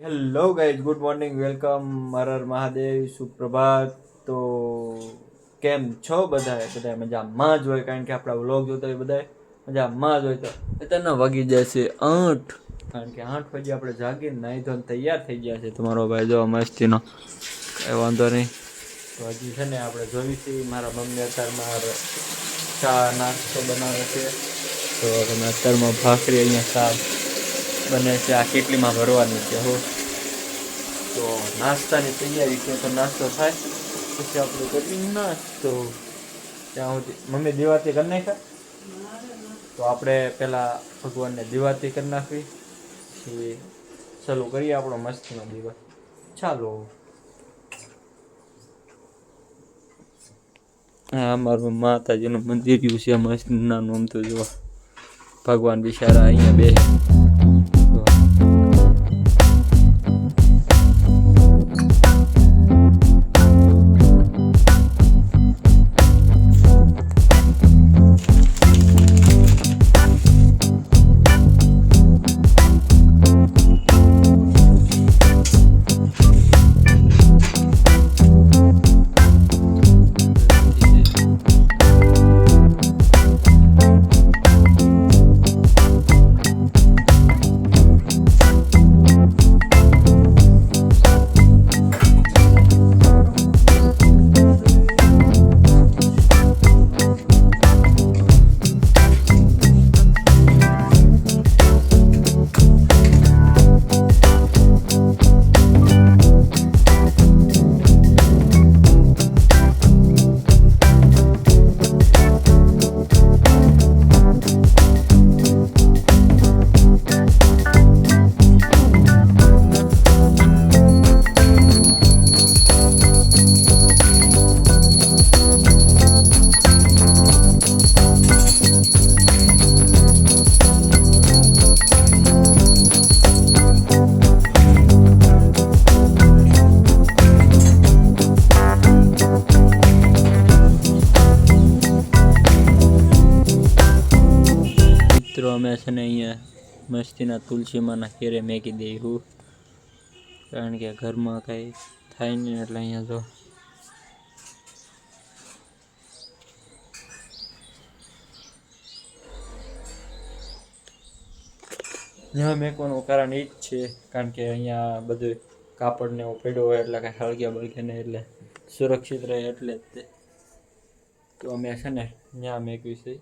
Hello guys, good morning, welcome, Har Har Mahadev, સુપ્રભાત. તો કેમ છો બધા? બધા મજામાં જ હોય, કારણ કે આપણા વ્લોગ જોતા હોય બધા મજામાં જ હોય. તો અત્યારના વાગી જશે 8, કારણ કે 8 વાગે આપણે જાગીને નાહી ધોઈને તૈયાર થઈ ગયા છે. તમારો ભાઈ જો મસ્તીનો, કંઈ વાંધો નહીં. તો હજી છે ને આપણે જોઈશું, મારા મમ્મી અત્યારમાં ચા નાસ્તો બનાવે છે. તો તમે અત્યારમાં ભાખરી અહીંયા ચા બને છે, આ કેટલીમાં ભરવાની છે. હો તો નાસ્તાની તૈયારી છે, તો નાસ્તો થાય પછી આપણે કરી નાસ્તો. ત્યાં સુધી મમ્મી દીવાતી કરી નાખ્યા. તો આપણે પહેલાં ભગવાનને દીવાતી કરી નાખવી, પછી ચાલુ કરીએ આપણો મસ્તીનો દિવસ. ચાલો. હા, મારું માતાજીનું મંદિર છે મસ્ત નાનું, આમ તો જો ભગવાન બિચારા અહીંયા બે. મિત્રો અમે છે ને અહીંયા મસ્તીના તુલસીમાંના કેરે મેકી દઈ હું, કારણ કે ઘરમાં કંઈ થાય નહીં એટલે અહીંયા જો ત્યાં મેકવાનું કારણ એ જ છે, કારણ કે અહીંયા બધું કાપડને એવું પડ્યો હોય એટલે કાંઈ હળગ્યા બળગ્યા નહીં, એટલે સુરક્ષિત રહે એટલે જ તે. તો અમે છે ને ત્યાં મેકવી છે.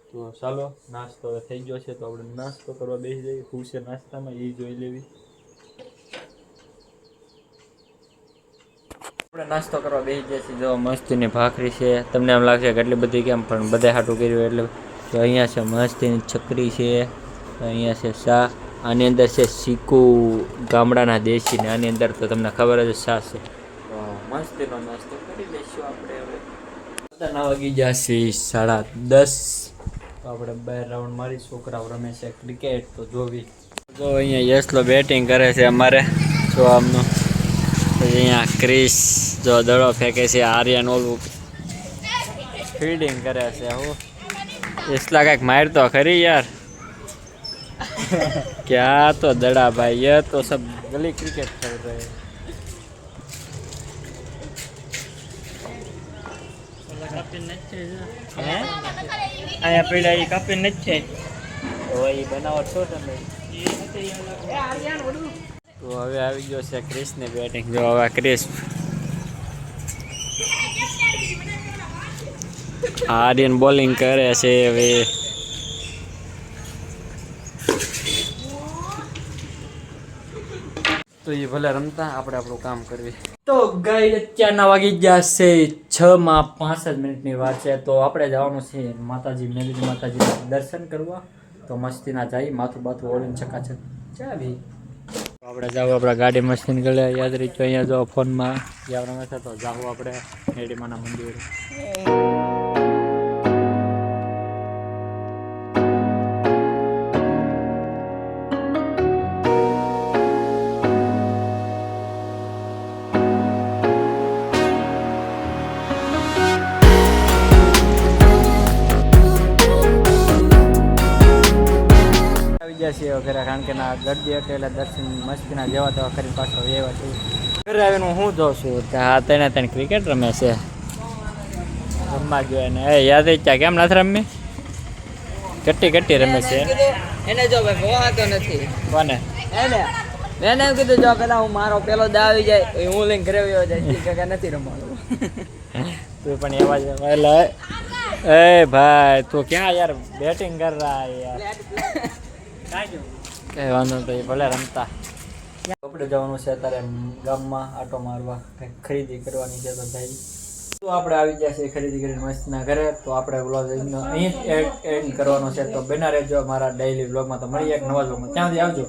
તો ચાલો, નાસ્તો હવે થઈ ગયો છે, તો આપણે નાસ્તો કરવા બેસી જઈએ. શું છે નાસ્તામાં એ જોઈ લેવી. આપણે નાસ્તો કરવા બેસી જઈએ છીએ. જો મસ્તીની ભાખરી છે. તમને એમ લાગશે કે એટલી બધી કેમ, પણ બધા હાટું કર્યું એટલે. તો અહીંયા છે મસ્તીની છકરી છે, અહીંયા છે શા, આની અંદર છે શીકુ ગામડાના દેશી, ને આની અંદર તો તમને ખબર જ શા છે. તો મસ્તીનો નાસ્તો કરી લઈશું આપણે હવે. અત્યારના વાગી જશે 10:30. તો આપણે બહાર રાઉન્ડ મારી, છોકરાઓ રમે છે ક્રિકેટ, તો જોવી. જો અહીંયા યશલો બેટિંગ કરે છે અમારે, જો આમનું. પછી અહીંયા ક્રિસ જો દડો ફેંકે છે, આર્યન ઓલું ફિલ્ડિંગ કરે છે. હું યશલા કાંઈક મારતો ખરી યાર. क्या तो दड़ा भाई, ये तो सब गली क्रिकेट खेल रहे हैं. અહીંયા પેલા એ કાપી નથી, તો એ બનાવટ છો તમે. તો હવે આવી ગયો છે ક્રિસની બેટિંગ. જો હવે ક્રિસ આર્યન બોલિંગ કરે છે હવે. તો એ ભલે રમતા, આપણે આપણું કામ કરવી. તો ગાઈસ અત્યારના વાગી ગયા છે 6:65 વાર છે. તો આપણે જવાનું છે માતાજી, મેલડી માતાજીના દર્શન કરવા. તો મસ્તીના જઈ, માથું બાથું ઓળીને ચકાચક ચાવી. આપણે જાવ, આપણા ગાડી મસ્તીને ગળે યાદ રહી. અહીંયા જો ફોનમાં યાદ રમે છે, તો જાવ આપણે મેલડીમાના મંદિરે. આવી ગયા છે આવ્યો ઘરે, કારણ કે ના ગરદી હતી એટલે દર્શન મસ્તીના જેવા તેવા કરીને પાછો આવ્યા છે. ઘરે આવીને હું જોઉં છું કે આ ત્રણે ક્રિકેટ રમે છે. રમવા જોઈએ ને એ યાદ જ કેમ નથી રમી? કટ્ટી રમે છે એને જો ભાઈ વહાતો નથી. કોને? એને મેં એમ કીધું જો પેલા હું મારો પેલો દા આવી જાય તો હું લઈને ઘરે આવ્યો જાય કે નથી રમવાનું. તું પણ એવા જ એટલે એ ભાઈ તું ક્યાં યાર બેટિંગ કર રહા હે યાર? કઈ વાંધો નહીં, ભલે રમતા. આપણે જવાનું છે અત્યારે ગામમાં આટો મારવા, કંઈક ખરીદી કરવાની છે. તો ભાઈ તો આપણે આવી ગયા છે ખરીદી કરીને મસ્તના ઘરે. તો આપણે વ્લોગ અહીં એન્ડ કરવાનો છે. તો બના રહેજો મારા ડેઈલી વ્લોગમાં. તો મળીએ એક નવા વ્લોગમાં. ત્યાંથી આવજો.